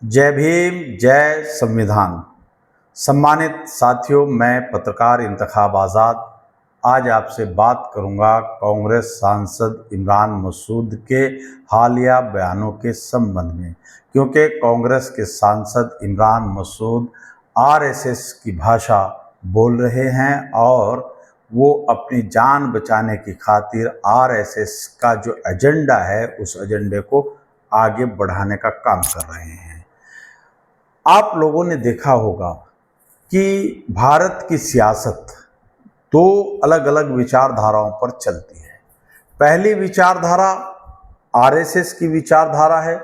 जय भीम, जय संविधान। सम्मानित साथियों, मैं पत्रकार इंतखाब आज़ाद आज आपसे बात करूंगा कांग्रेस सांसद इमरान मसूद के हालिया बयानों के संबंध में, क्योंकि कांग्रेस के सांसद इमरान मसूद आरएसएस की भाषा बोल रहे हैं और वो अपनी जान बचाने की खातिर आरएसएस का जो एजेंडा है उस एजेंडे को आगे बढ़ाने का काम कर रहे हैं। आप लोगों ने देखा होगा कि भारत की सियासत दो अलग अलग विचारधाराओं पर चलती है। पहली विचारधारा आरएसएस की विचारधारा है,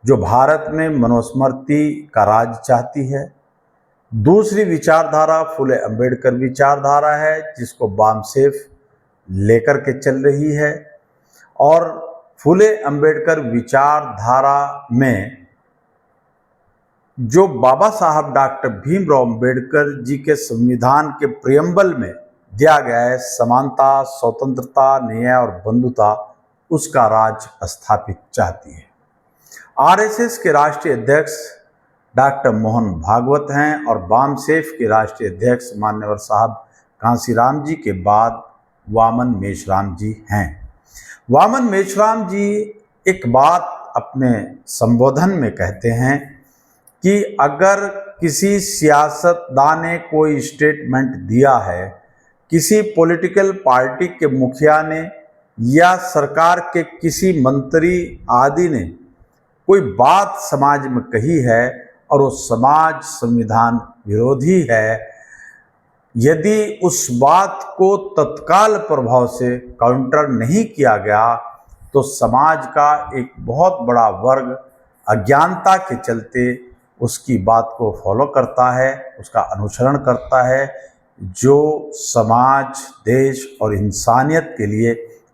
जो भारत में मनुस्मृति का राज चाहती है। दूसरी विचारधारा फुले अंबेडकर विचारधारा है, जिसको बामसेफ लेकर के चल रही है। और फुले अंबेडकर विचारधारा में जो बाबा साहब डॉक्टर भीमराव अंबेडकर जी के संविधान के प्रियम्बल में दिया गया है, समानता, स्वतंत्रता, न्याय और बंधुता, उसका राज स्थापित चाहती है। आरएसएस के राष्ट्रीय अध्यक्ष डॉक्टर मोहन भागवत हैं और बामसेफ के राष्ट्रीय अध्यक्ष मान्यवर साहब कांशीराम जी के बाद वामन मेश्राम जी हैं। वामन मेश्राम जी एक बात अपने संबोधन में कहते हैं कि अगर किसी सियासतदान ने कोई स्टेटमेंट दिया है, किसी पॉलिटिकल पार्टी के मुखिया ने या सरकार के किसी मंत्री आदि ने कोई बात समाज में कही है और वो समाज संविधान विरोधी है, यदि उस बात को तत्काल प्रभाव से काउंटर नहीं किया गया तो समाज का एक बहुत बड़ा वर्ग अज्ञानता के चलते उसकी बात को फॉलो करता है, उसका अनुसरण करता है, जो समाज, देश और इंसानियत के लिए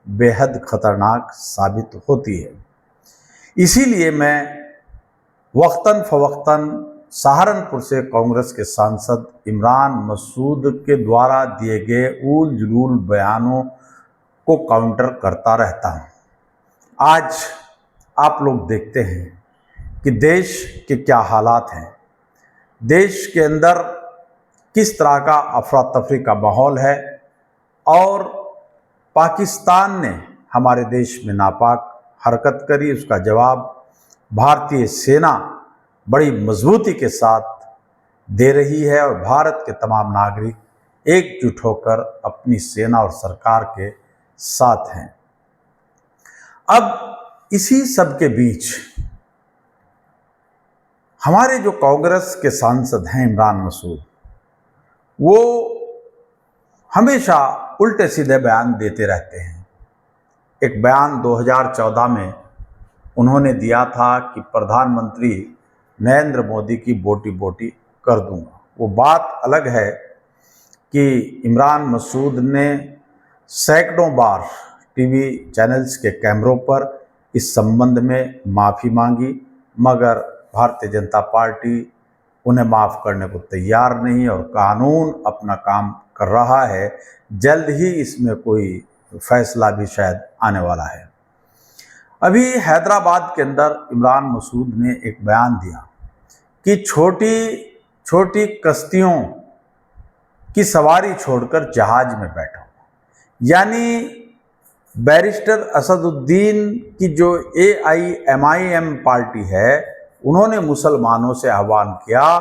बेहद खतरनाक साबित होती है। इसीलिए मैं वक्तन फवक्तन सहारनपुर से कांग्रेस के सांसद इमरान मसूद के द्वारा दिए गए उल जुलूल बयानों को काउंटर करता रहता हूँ। आज आप लोग देखते हैं कि देश के क्या हालात हैं, देश के अंदर किस तरह का अफरा तफरी का माहौल है और पाकिस्तान ने हमारे देश में नापाक हरकत करी, उसका जवाब भारतीय सेना बड़ी मजबूती के साथ दे रही है और भारत के तमाम नागरिक एकजुट होकर अपनी सेना और सरकार के साथ हैं। अब इसी सब के बीच हमारे जो कांग्रेस के सांसद हैं इमरान मसूद, वो हमेशा उल्टे सीधे बयान देते रहते हैं। एक बयान 2014 में उन्होंने दिया था कि प्रधानमंत्री नरेंद्र मोदी की बोटी बोटी कर दूंगा। वो बात अलग है कि इमरान मसूद ने सैकड़ों बार टीवी चैनल्स के कैमरों पर इस संबंध में माफ़ी मांगी, मगर भारतीय जनता पार्टी उन्हें माफ़ करने को तैयार नहीं और कानून अपना काम कर रहा है। जल्द ही इसमें कोई फैसला भी शायद आने वाला है। अभी हैदराबाद के अंदर इमरान मसूद ने एक बयान दिया कि छोटी छोटी कश्तियों की सवारी छोड़कर जहाज में बैठो। यानी बैरिस्टर असदुद्दीन की जो AIMIM पार्टी है, उन्होंने मुसलमानों से आह्वान किया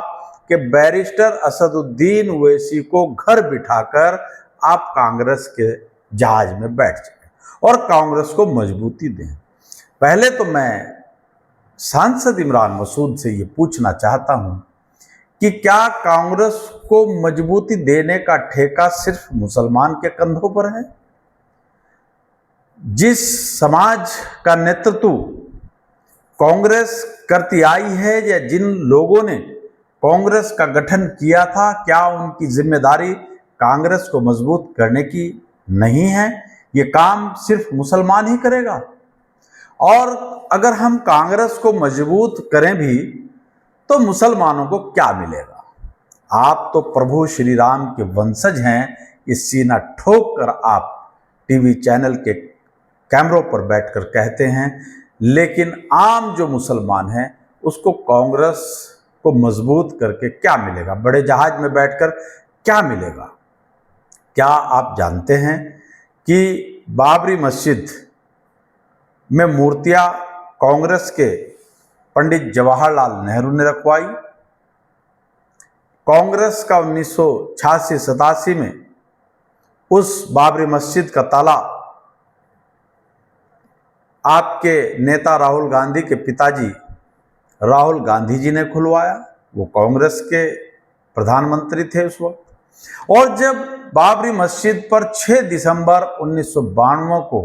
कि बैरिस्टर असदुद्दीन ओवैसी को घर बिठाकर आप कांग्रेस के जहाज में बैठ जाएं और कांग्रेस को मजबूती दें। पहले तो मैं सांसद इमरान मसूद से ये पूछना चाहता हूं कि क्या कांग्रेस को मजबूती देने का ठेका सिर्फ मुसलमान के कंधों पर है? जिस समाज का नेतृत्व कांग्रेस करती आई है या जिन लोगों ने कांग्रेस का गठन किया था, क्या उनकी जिम्मेदारी कांग्रेस को मजबूत करने की नहीं है? ये काम सिर्फ मुसलमान ही करेगा। और अगर हम कांग्रेस को मजबूत करें भी तो मुसलमानों को क्या मिलेगा? आप तो प्रभु श्री राम के वंशज हैं, ये सीना ठोक कर आप टीवी चैनल के कैमरों पर बैठकर कहते हैं, लेकिन आम जो मुसलमान हैं उसको कांग्रेस को मजबूत करके क्या मिलेगा? बड़े जहाज में बैठकर क्या मिलेगा? क्या आप जानते हैं कि बाबरी मस्जिद में मूर्तियां कांग्रेस के पंडित जवाहरलाल नेहरू ने रखवाई? कांग्रेस का 1986-87 में उस बाबरी मस्जिद का ताला आपके नेता राहुल गांधी के पिताजी राहुल गांधी जी ने खुलवाया। वो कांग्रेस के प्रधानमंत्री थे उस वक्त। और जब बाबरी मस्जिद पर 6 दिसंबर 1992 को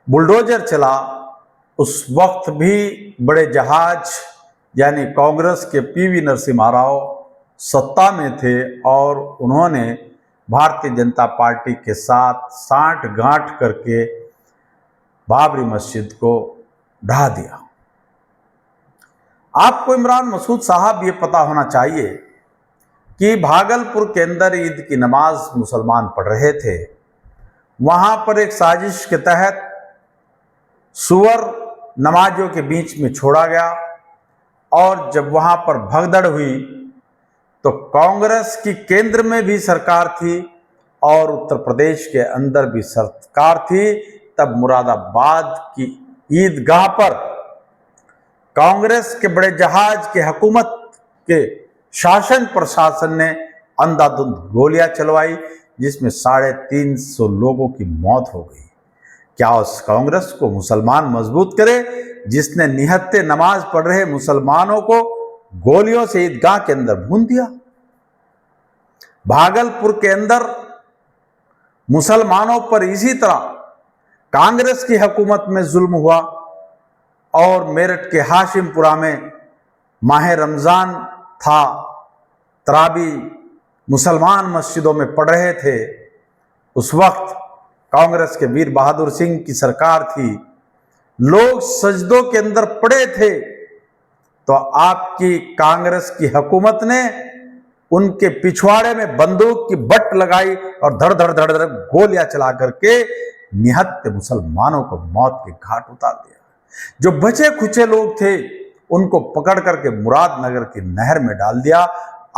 बुलडोजर चला, उस वक्त भी बड़े जहाज यानी कांग्रेस के पीवी नरसिम्हा राव सत्ता में थे और उन्होंने भारतीय जनता पार्टी के साथ सांठ-गांठ करके बाबरी मस्जिद को ढा दिया। आपको इमरान मसूद साहब ये पता होना चाहिए कि भागलपुर के अंदर ईद की नमाज मुसलमान पढ़ रहे थे। वहां पर एक साजिश के तहत सुअर नमाजियों के बीच में छोड़ा गया और जब वहां पर भगदड़ हुई तो कांग्रेस की केंद्र में भी सरकार थी और उत्तर प्रदेश के अंदर भी सरकार थी। तब मुरादाबाद की ईदगाह पर कांग्रेस के बड़े जहाज के हुकूमत के शासन प्रशासन ने अंधाधुंध गोलियां चलवाई, जिसमें 350 लोगों की मौत हो गई। क्या उस कांग्रेस को मुसलमान मजबूत करे जिसने निहत्थे नमाज पढ़ रहे मुसलमानों को गोलियों से ईदगाह के अंदर भून दिया? भागलपुर के अंदर मुसलमानों पर इसी तरह कांग्रेस की हुकूमत में जुल्म हुआ और मेरठ के हाशिमपुरा में माह रमजान था, तरावी मुसलमान मस्जिदों में पढ़ रहे थे। उस वक्त कांग्रेस के वीर बहादुर सिंह की सरकार थी, लोग सजदों के अंदर पड़े थे, तो आपकी कांग्रेस की हुकूमत ने उनके पिछवाड़े में बंदूक की बट लगाई और धड़ धड़ धड़ धड़ गोलियां चला करके निहत्थे मुसलमानों को मौत के घाट उतार दिया। जो बचे खुचे लोग थे उनको पकड़ करके मुरादनगर की नहर में डाल दिया।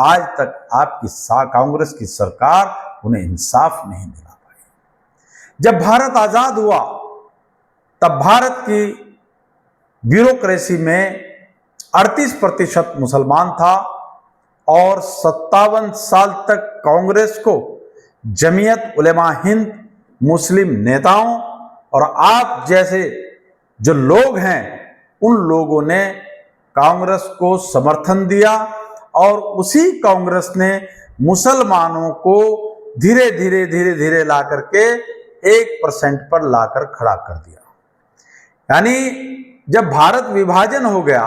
आज तक आपकी कांग्रेस की सरकार उन्हें इंसाफ नहीं दिला पाई। जब भारत आजाद हुआ तब भारत की ब्यूरोक्रेसी में 38% मुसलमान था और 57 साल तक कांग्रेस को जमीयत उलेमा हिंद, मुस्लिम नेताओं और आप जैसे जो लोग हैं उन लोगों ने कांग्रेस को समर्थन दिया और उसी कांग्रेस ने मुसलमानों को धीरे धीरे धीरे धीरे ला करके 1% पर लाकर खड़ा कर दिया। यानी जब भारत विभाजन हो गया,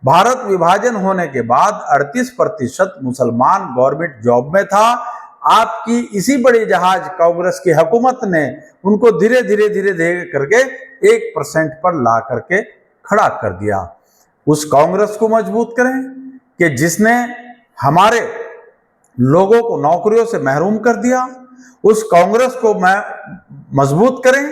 भारत विभाजन होने के बाद 38% मुसलमान गवर्नमेंट जॉब में था। आपकी इसी बड़ी जहाज कांग्रेस की हुकूमत ने उनको धीरे धीरे धीरे धीरे करके 1% पर ला करके खड़ा कर दिया। उस कांग्रेस को मजबूत करें कि जिसने हमारे लोगों को नौकरियों से महरूम कर दिया। उस कांग्रेस को मजबूत करें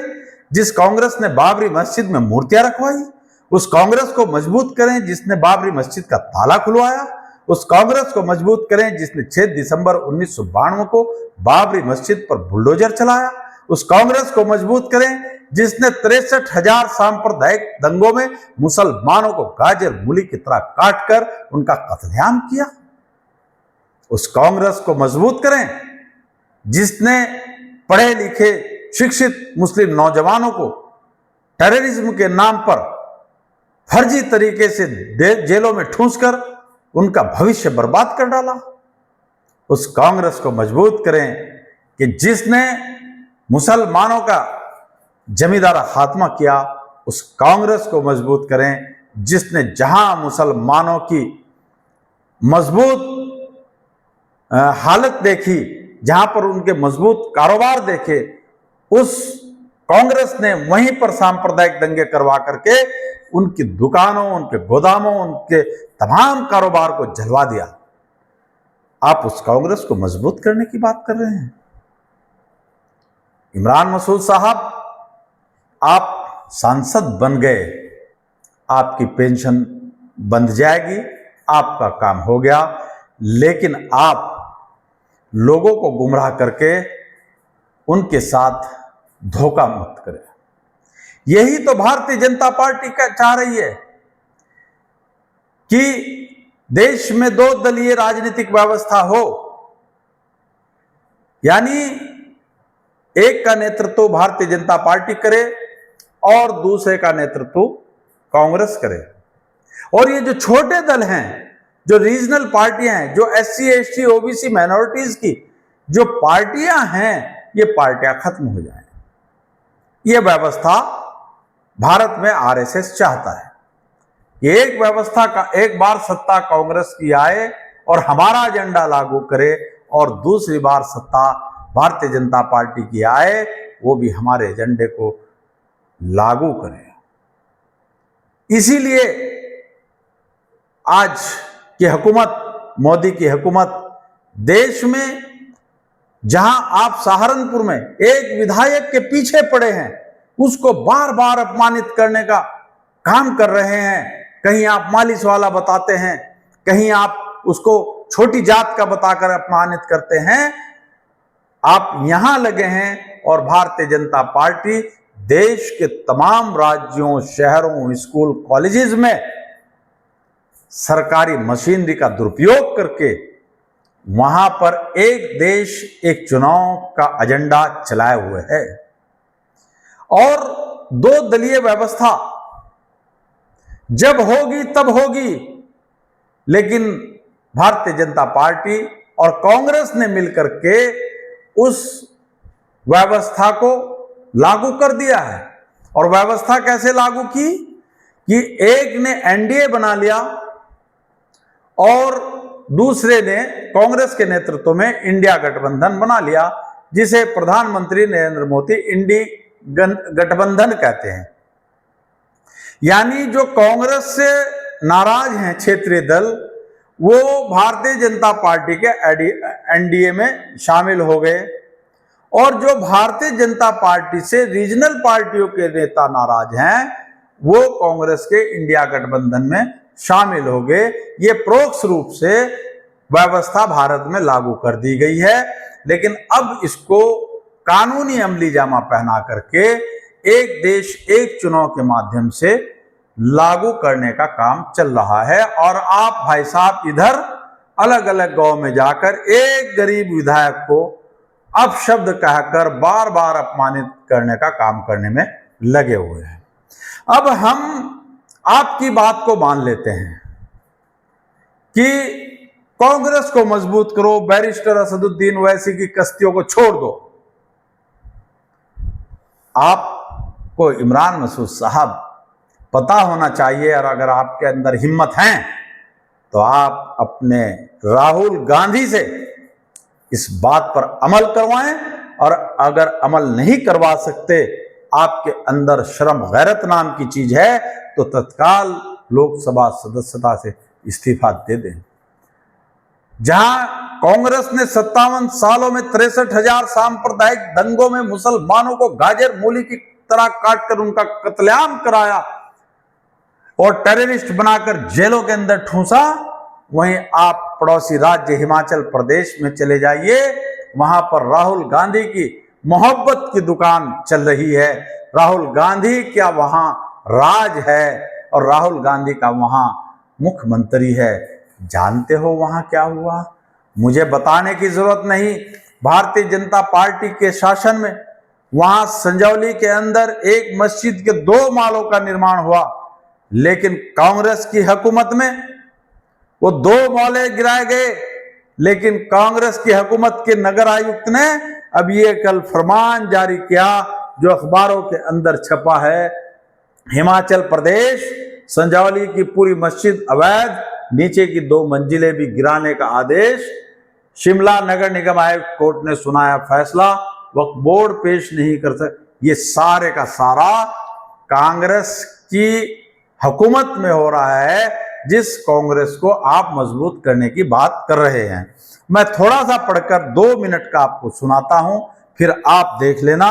जिस कांग्रेस ने बाबरी मस्जिद में मूर्तियां रखवाई। उस कांग्रेस को मजबूत करें जिसने बाबरी मस्जिद का ताला खुलवाया। उस कांग्रेस को मजबूत करें जिसने 6 दिसंबर 1992 को बाबरी मस्जिद पर बुलडोजर चलाया। उस कांग्रेस को मजबूत करें जिसने 63,000 सांप्रदायिक दंगों में मुसलमानों को गाजर मूली की तरह काटकर उनका कत्लेआम किया। उस कांग्रेस को मजबूत करें जिसने पढ़े लिखे शिक्षित मुस्लिम नौजवानों को टेररिज्म के नाम पर फर्जी तरीके से जेलों में ठूंसकर उनका भविष्य बर्बाद कर डाला। उस कांग्रेस को मजबूत करें कि जिसने मुसलमानों का जमींदारा खात्मा किया। उस कांग्रेस को मजबूत करें जिसने जहां मुसलमानों की मजबूत हालत देखी, जहां पर उनके मजबूत कारोबार देखे, उस कांग्रेस ने वहीं पर सांप्रदायिक दंगे करवा करके उनकी दुकानों, उनके गोदामों, उनके तमाम कारोबार को जलवा दिया। आप उस कांग्रेस को मजबूत करने की बात कर रहे हैं। इमरान मसूद साहब, आप सांसद बन गए, आपकी पेंशन बंध जाएगी, आपका काम हो गया। लेकिन आप लोगों को गुमराह करके उनके साथ धोखा मत करें। यही तो भारतीय जनता पार्टी का चाह रही है कि देश में दो दलीय राजनीतिक व्यवस्था हो, यानी एक का नेतृत्व भारतीय जनता पार्टी करे और दूसरे का नेतृत्व कांग्रेस करे। और ये जो छोटे दल हैं, जो रीजनल पार्टियां हैं, जो SC ST OBC माइनॉरिटीज की जो पार्टियां हैं, ये पार्टियां खत्म हो जाएं। ये व्यवस्था भारत में RSS चाहता है कि एक व्यवस्था का एक बार सत्ता कांग्रेस की आए और हमारा एजेंडा लागू करे, और दूसरी बार सत्ता भारतीय जनता पार्टी की आए, वो भी हमारे एजेंडे को लागू करे। इसीलिए आज की हुकूमत, मोदी की हुकूमत, देश में जहां आप सहारनपुर में एक विधायक के पीछे पड़े हैं, उसको बार बार अपमानित करने का काम कर रहे हैं। कहीं आप मालिश वाला बताते हैं, कहीं आप उसको छोटी जात का बताकर अपमानित करते हैं। आप यहां लगे हैं और भारतीय जनता पार्टी देश के तमाम राज्यों, शहरों, स्कूल, कॉलेजेस में सरकारी मशीनरी का दुरुपयोग करके वहां पर एक देश एक चुनाव का एजेंडा चलाए हुए है। और दो दलीय व्यवस्था जब होगी तब होगी, लेकिन भारतीय जनता पार्टी और कांग्रेस ने मिलकर के उस व्यवस्था को लागू कर दिया है। और व्यवस्था कैसे लागू की कि एक ने NDA बना लिया और दूसरे ने कांग्रेस के नेतृत्व में इंडिया गठबंधन बना लिया, जिसे प्रधानमंत्री नरेंद्र मोदी इंडी गठबंधन कहते हैं। यानी जो कांग्रेस से नाराज हैं क्षेत्रीय दल, वो भारतीय जनता पार्टी के NDA में शामिल हो गए, और जो भारतीय जनता पार्टी से रीजनल पार्टियों के नेता नाराज हैं, वो कांग्रेस के इंडिया गठबंधन में शामिल हो गए। ये परोक्ष रूप से व्यवस्था भारत में लागू कर दी गई है, लेकिन अब इसको कानूनी अमली जामा पहना करके एक देश एक चुनाव के माध्यम से लागू करने का काम चल रहा है। और आप भाई साहब इधर अलग अलग गांव में जाकर एक गरीब विधायक को अपशब्द कहकर बार बार अपमानित करने का काम करने में लगे हुए हैं। अब हम आपकी बात को मान लेते हैं कि कांग्रेस को मजबूत करो, बैरिस्टर असदुद्दीन ओवैसी की कश्तियों को छोड़ दो। आपको इमरान मसूद साहब पता होना चाहिए, और अगर आपके अंदर हिम्मत है तो आप अपने राहुल गांधी से इस बात पर अमल करवाएं, और अगर अमल नहीं करवा सकते, आपके अंदर शर्म गैरत नाम की चीज है, तो तत्काल लोकसभा सदस्यता से इस्तीफा दे दें। जहां कांग्रेस ने 57 सालों में 63,000 सांप्रदायिक दंगों में मुसलमानों को गाजर मूली की तरह काटकर उनका कत्लेआम कराया और टेररिस्ट बनाकर जेलों के अंदर ठूंसा, वहीं आप पड़ोसी राज्य हिमाचल प्रदेश में चले जाइए, वहां पर राहुल गांधी की मोहब्बत की दुकान चल रही है। राहुल गांधी क्या वहां राज है, और राहुल गांधी का वहां मुख्यमंत्री है। जानते हो वहां क्या हुआ? मुझे बताने की जरूरत नहीं। भारतीय जनता पार्टी के शासन में वहां संजौली के अंदर एक मस्जिद के 2 मालों का निर्माण हुआ, लेकिन कांग्रेस की हुकूमत में वो 2 माले गिराए गए। लेकिन कांग्रेस की हुकूमत के नगर आयुक्त ने अब ये कल फरमान जारी किया, जो अखबारों के अंदर छपा है, हिमाचल प्रदेश संजौली की पूरी मस्जिद अवैध, नीचे की 2 मंजिलें भी गिराने का आदेश। शिमला नगर निगम आयुक्त कोर्ट ने सुनाया फैसला, वक्फ बोर्ड पेश नहीं कर सकते। ये सारे का सारा कांग्रेस की हुकूमत में हो रहा है, जिस कांग्रेस को आप मजबूत करने की बात कर रहे हैं। मैं थोड़ा सा पढ़कर 2 मिनट का आपको सुनाता हूं, फिर आप देख लेना।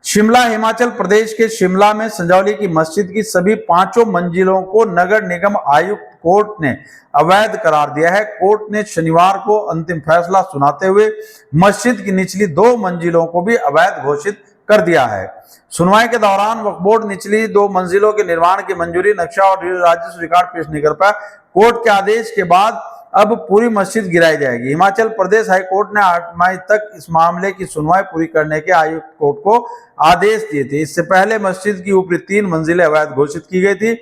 शिमला हिमाचल प्रदेश के शिमला में संजौली की मस्जिद की सभी 5 मंजिलों को नगर निगम आयुक्त कोर्ट ने अवैध करार दिया है। कोर्ट ने शनिवार को अंतिम फैसला सुनाते हुए मस्जिद की निचली 2 मंजिलों को भी अवैध घोषित कर दिया है। सुनवाई के दौरान वक्फ बोर्ड निचली 2 मंजिलों के निर्माण की मंजूरी, नक्शा और राजस्व रिकॉर्ड पेश नहीं कर पाया। कोर्ट के आदेश के बाद अब पूरी मस्जिद गिराई जाएगी। हिमाचल प्रदेश हाईकोर्ट ने 8 मई तक इस मामले की सुनवाई पूरी करने के आयुक्त कोर्ट को आदेश दिए थे। इससे पहले मस्जिद की ऊपरी 3 मंजिलें अवैध घोषित की गई थी।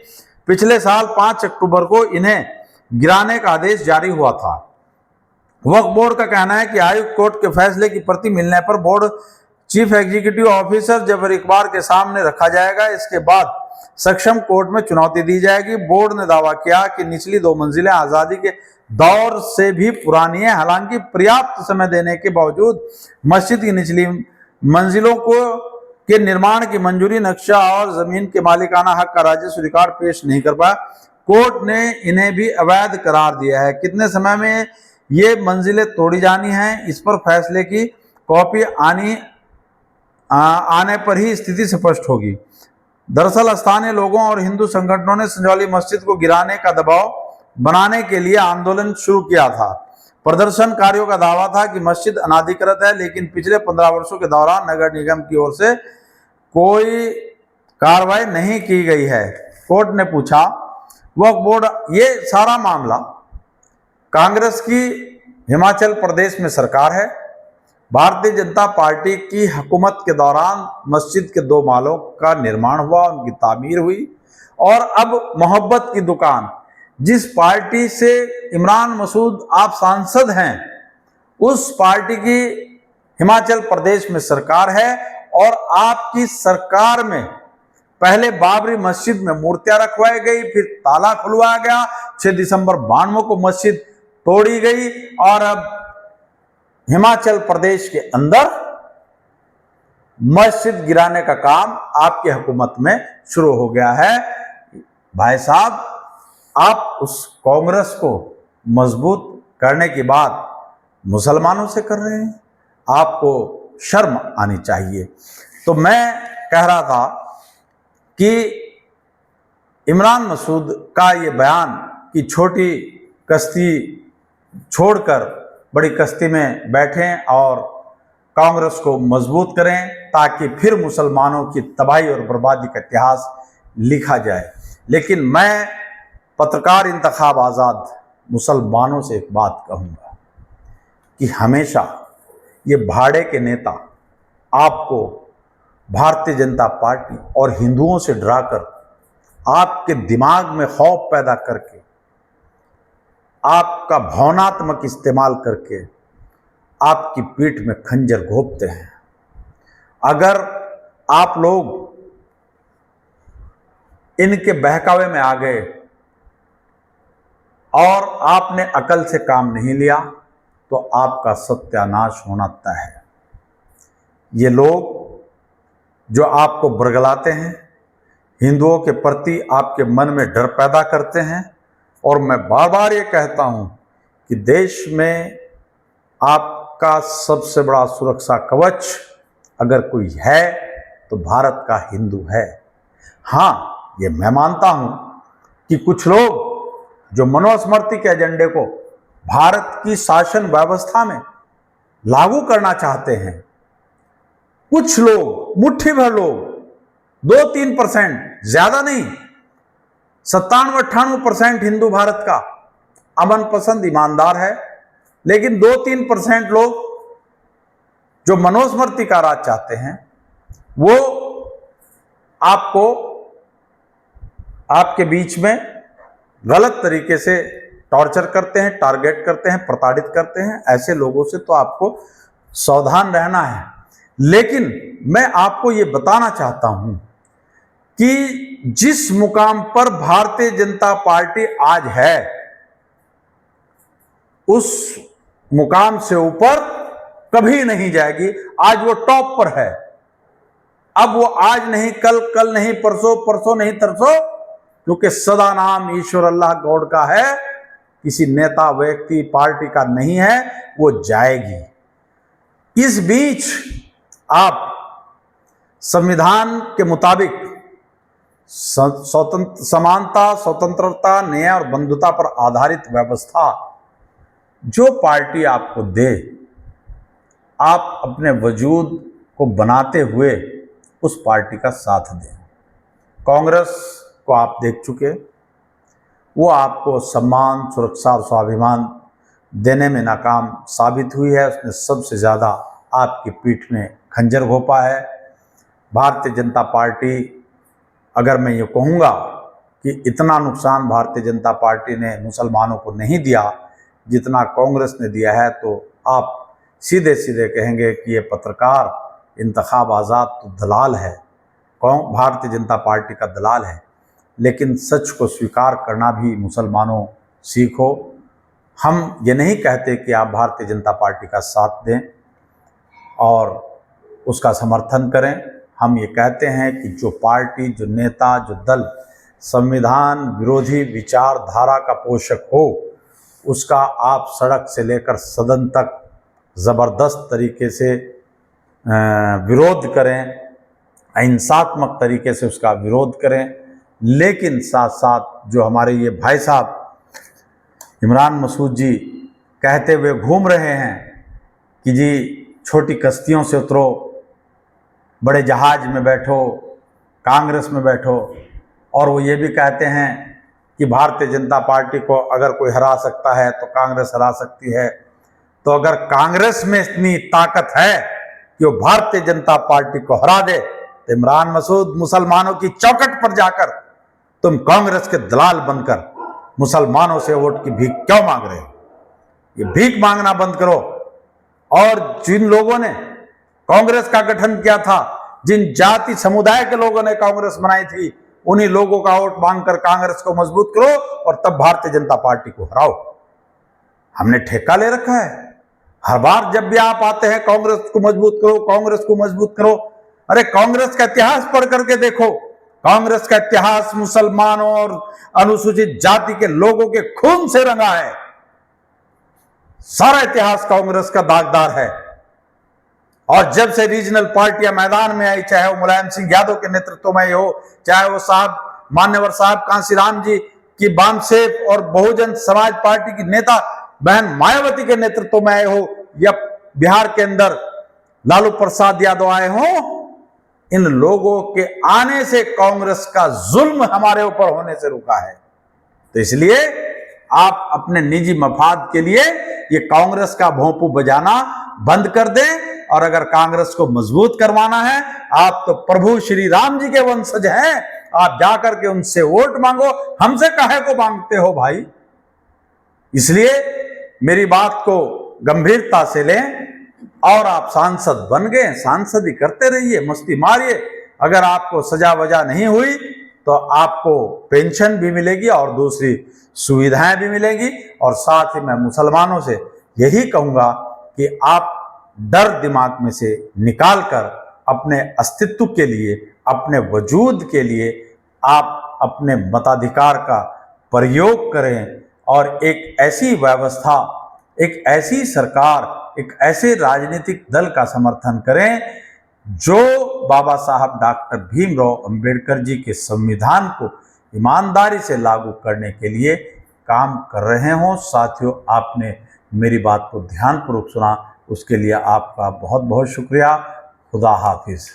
पिछले साल 5 अक्टूबर को इन्हें गिराने का आदेश जारी हुआ था। वक्फ बोर्ड का कहना है कि आयुक्त कोर्ट के फैसले की प्रति मिलने पर बोर्ड चीफ एग्जीक्यूटिव ऑफिसर जबर इकबाल के सामने रखा जाएगा। इसके बाद सक्षम कोर्ट में चुनौती दी जाएगी। बोर्ड ने दावा किया कि निचली 2 मंजिलें आजादी के दौर से भी पुरानी है। हालांकि पर्याप्त समय देने के बावजूद मस्जिद की निचली मंजिलों के निर्माण की मंजूरी, नक्शा और जमीन के मालिकाना हक का राजस्व रिकॉर्ड पेश नहीं कर पाया। कोर्ट ने इन्हें भी अवैध करार दिया है। कितने समय में ये मंजिलें तोड़ी जानी हैं, इस पर फैसले की कॉपी आने पर ही स्थिति स्पष्ट होगी। दरअसल स्थानीय लोगों और हिंदू संगठनों ने संजौली मस्जिद को गिराने का दबाव बनाने के लिए आंदोलन शुरू किया था। प्रदर्शनकारियों का दावा था कि मस्जिद अनाधिकृत है, लेकिन पिछले 15 वर्षों के दौरान नगर निगम की ओर से कोई कार्रवाई नहीं की गई है। कोर्ट ने पूछा, वक्फ बोर्ड, ये सारा मामला कांग्रेस की हिमाचल प्रदेश में सरकार है। भारतीय जनता पार्टी की हुकूमत के दौरान मस्जिद के 2 मालों का निर्माण हुआ, उनकी तामीर हुई और अब मोहब्बत की दुकान, जिस पार्टी से इमरान मसूद आप सांसद हैं, उस पार्टी की हिमाचल प्रदेश में सरकार है। और आपकी सरकार में पहले बाबरी मस्जिद में मूर्तियां रखवाई गई, फिर ताला खुलवाया गया, 6 दिसंबर 92 को मस्जिद तोड़ी गई और अब हिमाचल प्रदेश के अंदर मस्जिद गिराने का काम आपकी हुकूमत में शुरू हो गया है। भाई साहब, आप उस कांग्रेस को मजबूत करने की बात मुसलमानों से कर रहे हैं, आपको शर्म आनी चाहिए। तो मैं कह रहा था कि इमरान मसूद का ये बयान कि छोटी कश्ती छोड़कर बड़ी कश्ती में बैठें और कांग्रेस को मजबूत करें, ताकि फिर मुसलमानों की तबाही और बर्बादी का इतिहास लिखा जाए। लेकिन मैं पत्रकार इंतखाब आज़ाद मुसलमानों से एक बात कहूँगा कि हमेशा ये भाड़े के नेता आपको भारतीय जनता पार्टी और हिंदुओं से डराकर, आपके दिमाग में खौफ पैदा करके, आपका भावनात्मक इस्तेमाल करके आपकी पीठ में खंजर घोंपते हैं। अगर आप लोग इनके बहकावे में आ गए और आपने अकल से काम नहीं लिया तो आपका सत्यानाश होना तय है। ये लोग जो आपको बरगलाते हैं, हिंदुओं के प्रति आपके मन में डर पैदा करते हैं, और मैं बार बार ये कहता हूं कि देश में आपका सबसे बड़ा सुरक्षा कवच अगर कोई है तो भारत का हिंदू है। हाँ, ये मैं मानता हूं कि कुछ लोग जो मनुस्मृति के एजेंडे को भारत की शासन व्यवस्था में लागू करना चाहते हैं, कुछ लोग, मुट्ठी भर लोग, 2-3%, ज्यादा नहीं, 97-98% हिंदू भारत का अमन पसंद ईमानदार है, लेकिन 2-3% लोग जो मनुस्मृति का राज चाहते हैं, वो आपको आपके बीच में गलत तरीके से टॉर्चर करते हैं, टारगेट करते हैं, प्रताड़ित करते हैं। ऐसे लोगों से तो आपको सावधान रहना है। लेकिन मैं आपको ये बताना चाहता हूं कि जिस मुकाम पर भारतीय जनता पार्टी आज है, उस मुकाम से ऊपर कभी नहीं जाएगी। आज वो टॉप पर है। अब वो आज नहीं, कल, कल नहीं, परसों, परसों नहीं, तरसों, क्योंकि सदा नाम ईश्वर अल्लाह गॉड का है, किसी नेता, व्यक्ति, पार्टी का नहीं है। वो जाएगी। इस बीच आप संविधान के मुताबिक समानता, स्वतंत्रता, न्याय और बंधुता पर आधारित व्यवस्था जो पार्टी आपको दे, आप अपने वजूद को बनाते हुए उस पार्टी का साथ दें। कांग्रेस को आप देख चुके, वो आपको सम्मान, सुरक्षा और स्वाभिमान देने में नाकाम साबित हुई है। उसने सबसे ज़्यादा आपकी पीठ में खंजर घोंपा है। भारतीय जनता पार्टी, अगर मैं ये कहूँगा कि इतना नुकसान भारतीय जनता पार्टी ने मुसलमानों को नहीं दिया जितना कांग्रेस ने दिया है, तो आप सीधे सीधे कहेंगे कि ये पत्रकार इंतखाब आज़ाद तो दलाल है, भारतीय जनता पार्टी का दलाल है। लेकिन सच को स्वीकार करना भी मुसलमानों सीखो। हम ये नहीं कहते कि आप भारतीय जनता पार्टी का साथ दें और उसका समर्थन करें। हम ये कहते हैं कि जो पार्टी, जो नेता, जो दल संविधान विरोधी विचारधारा का पोषक हो, उसका आप सड़क से लेकर सदन तक ज़बरदस्त तरीके से विरोध करें, अहिंसात्मक तरीके से उसका विरोध करें। लेकिन साथ साथ जो हमारे ये भाई साहब इमरान मसूद जी कहते हुए घूम रहे हैं कि जी छोटी कश्तियों से उतरो, बड़े जहाज में बैठो, कांग्रेस में बैठो, और वो ये भी कहते हैं कि भारतीय जनता पार्टी को अगर कोई हरा सकता है तो कांग्रेस हरा सकती है। तो अगर कांग्रेस में इतनी ताकत है कि वो भारतीय जनता पार्टी को हरा दे, तो इमरान मसूद मुसलमानों की चौखट पर जाकर तुम कांग्रेस के दलाल बनकर मुसलमानों से वोट की भीख क्यों मांग रहे हो? ये भीख मांगना बंद करो। और जिन लोगों ने कांग्रेस का गठन किया था, जिन जाति समुदाय के लोगों ने कांग्रेस बनाई थी, उन्हीं लोगों का वोट मांगकर कांग्रेस को मजबूत करो और तब भारतीय जनता पार्टी को हराओ। हमने ठेका ले रखा है। हर बार जब भी आप आते हैं, कांग्रेस को मजबूत करो, कांग्रेस को मजबूत करो। अरे कांग्रेस का इतिहास पढ़ करके देखो। कांग्रेस का इतिहास मुसलमानों और अनुसूचित जाति के लोगों के खून से रंगा है। सारा इतिहास कांग्रेस का दागदार है। और जब से रीजनल पार्टियां मैदान में आई, चाहे वो मुलायम सिंह यादव के नेतृत्व में हो, चाहे वो साहब मान्यवर साहब कांशीराम जी की बामसेफ और बहुजन समाज पार्टी की नेता बहन मायावती के नेतृत्व में आए हो, या बिहार के अंदर लालू प्रसाद यादव आए हो, इन लोगों के आने से कांग्रेस का जुल्म हमारे ऊपर होने से रुका है। तो इसलिए आप अपने निजी मफाद के लिए ये कांग्रेस का भोंपू बजाना बंद कर दें। और अगर कांग्रेस को मजबूत करवाना है, आप तो प्रभु श्री राम जी के वंशज हैं, आप जाकर के उनसे वोट मांगो। हमसे काहे को मांगते हो भाई? इसलिए मेरी बात को गंभीरता से लें और आप सांसद बन गए, सांसद ही करते रहिए, मस्ती मारिए। अगर आपको सजा वजा नहीं हुई तो आपको पेंशन भी मिलेगी और दूसरी सुविधाएं भी मिलेंगी। और साथ ही मैं मुसलमानों से यही कहूंगा कि आप डर दिमाग में से निकाल कर अपने अस्तित्व के लिए, अपने वजूद के लिए आप अपने मताधिकार का प्रयोग करें और एक ऐसी व्यवस्था, एक ऐसी सरकार, एक ऐसे राजनीतिक दल का समर्थन करें जो बाबा साहब डॉक्टर भीमराव अंबेडकर जी के संविधान को ईमानदारी से लागू करने के लिए काम कर रहे हों। साथियों, आपने मेरी बात को ध्यानपूर्वक सुना, उसके लिए आपका बहुत बहुत शुक्रिया। खुदा हाफिज।